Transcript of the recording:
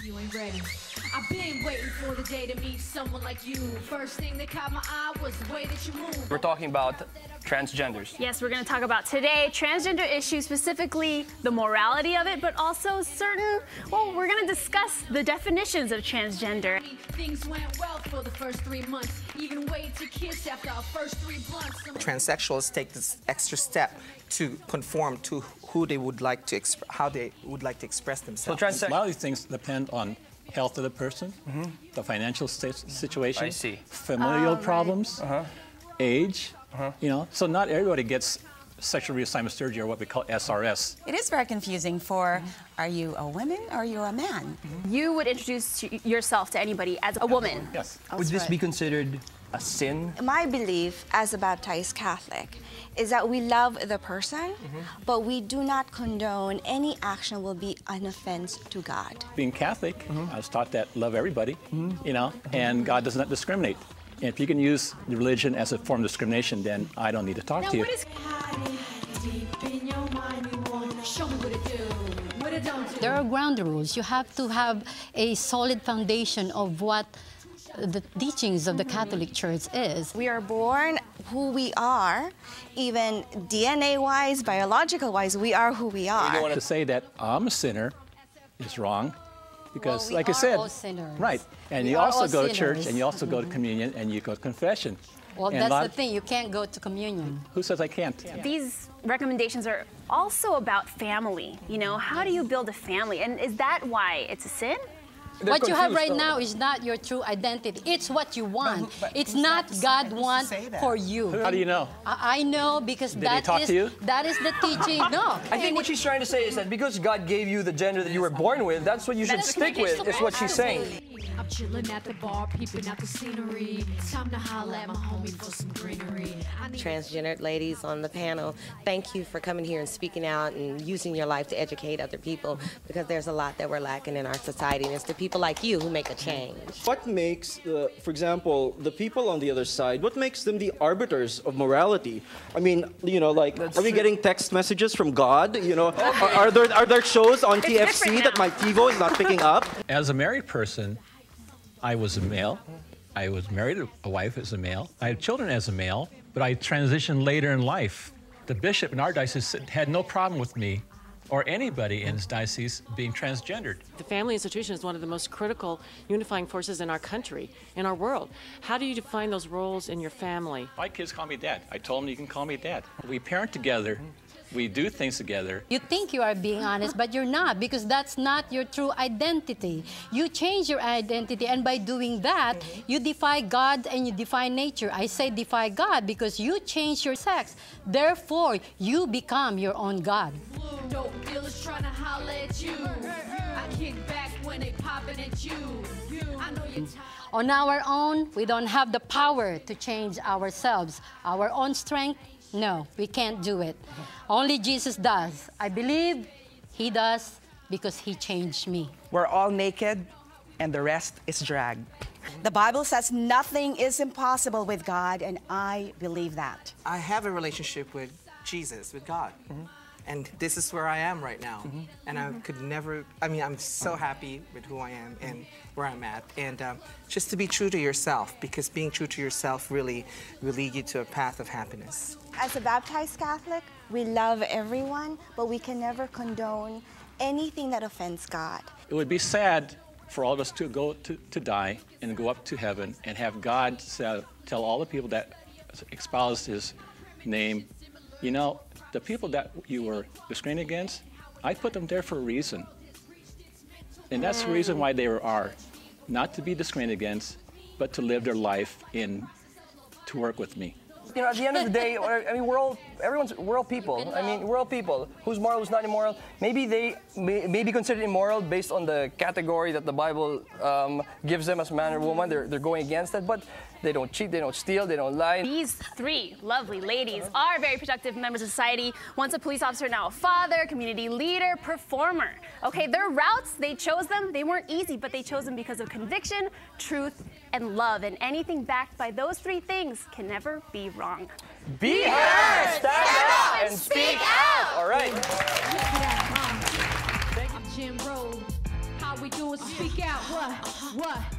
you ain't ready. I've been waiting for the day to meet someone like you. First thing that caught my eye was the way that you move. We're talking about transgenders. Yes, we're going to talk about today transgender issues, specifically the morality of it, but also we're going to discuss the definitions of transgender. Things went well for the first 3 months. Even wait to kiss after our first 3 blunts. Transsexuals take this extra step to conform to who they would like to how they would like to express themselves. So a lot of these things depend on health of the person, the financial situation, I see. familial problems, age. You know, so not everybody gets sexual reassignment surgery, or what we call SRS. It is very confusing for, are you a woman or are you a man? You would introduce yourself to anybody as a woman. Yes. Would this be considered a sin? My belief as a baptized Catholic is that we love the person, but we do not condone any action will be an offense to God. Being Catholic, I was taught that love everybody, you know, and God does not discriminate. And if you can use the religion as a form of discrimination, then I don't need to talk to you. There are ground rules. You have to have a solid foundation of what the teachings of the Catholic Church is. We are born who we are, even DNA-wise, biological-wise, we are who we are. To say that I'm a sinner is wrong. Because, well, like I said, all sinners. Right, and you also go to church, and you also go to communion, and you go to confession. Well, and that's the thing, you can't go to communion. Who says I can't? Yeah. These recommendations are also about family. You know, how do you build a family? And is that why it's a sin? What you have right now is not your true identity. It's what you want. It's not God wants for you. How do you know? I know because that is the teaching. No. I think what she's trying to say is that because God gave you the gender that you were born with, that's what you should stick with, is what she's saying. I'm chilling at the bar, peeping out the scenery. Time to holla at my homie for some greenery. Transgendered ladies on the panel, thank you for coming here and speaking out and using your life to educate other people, because there's a lot that we're lacking in our society, and it's the people like you who make a change. What makes, for example, the people on the other side, what makes them the arbiters of morality? I mean, you know, like, are we getting text messages from God? You know, are there shows on TFC that my TiVo is not picking up? As a married person, I was a male. I was married to a wife as a male. I had children as a male, but I transitioned later in life. The bishop in our diocese had no problem with me or anybody in his diocese being transgendered. The family institution is one of the most critical unifying forces in our country, in our world. How do you define those roles in your family? My kids call me Dad. I told them you can call me Dad. We parent together. We do things together. You think you are being honest, but you're not, because that's not your true identity. You change your identity, and by doing that, you defy God and you defy nature. I say defy God because you change your sex. Therefore, you become your own God. Dope dealers trying to holler at you. I kick back when they popping at you. I know you're tired. On our own, we don't have the power to change ourselves. Our own strength, no, we can't do it. Only Jesus does. I believe he does because he changed me. We're all naked and the rest is drag. The Bible says nothing is impossible with God, and I believe that. I have a relationship with Jesus, with God. And this is where I am right now. And I could never, I mean, I'm so happy with who I am and where I'm at. And just to be true to yourself, because being true to yourself really will lead you to a path of happiness. As a baptized Catholic, we love everyone, but we can never condone anything that offends God. It would be sad for all of us to go to die and go up to heaven and have God tell all the people that espoused his name, you know, the people that you were discriminating against, I put them there for a reason. And that's the reason why they are. Not to be discriminated against, but to live their life to work with me. You know, at the end of the day, I mean, we're all people. I mean, we're all people. Who's moral, who's not immoral? Maybe they may be considered immoral based on the category that the Bible gives them as man or woman. They're going against it, but they don't cheat, they don't steal, they don't lie. These three lovely ladies are very productive members of society. Once a police officer, now a father, community leader, performer. Okay, their routes, they chose them. They weren't easy, but they chose them because of conviction, truth, and love. And anything backed by those three things can never be wrong. Be heard! Stand up and speak out! All right. I'm Jim Rowe. How we we doing? Speak out. What?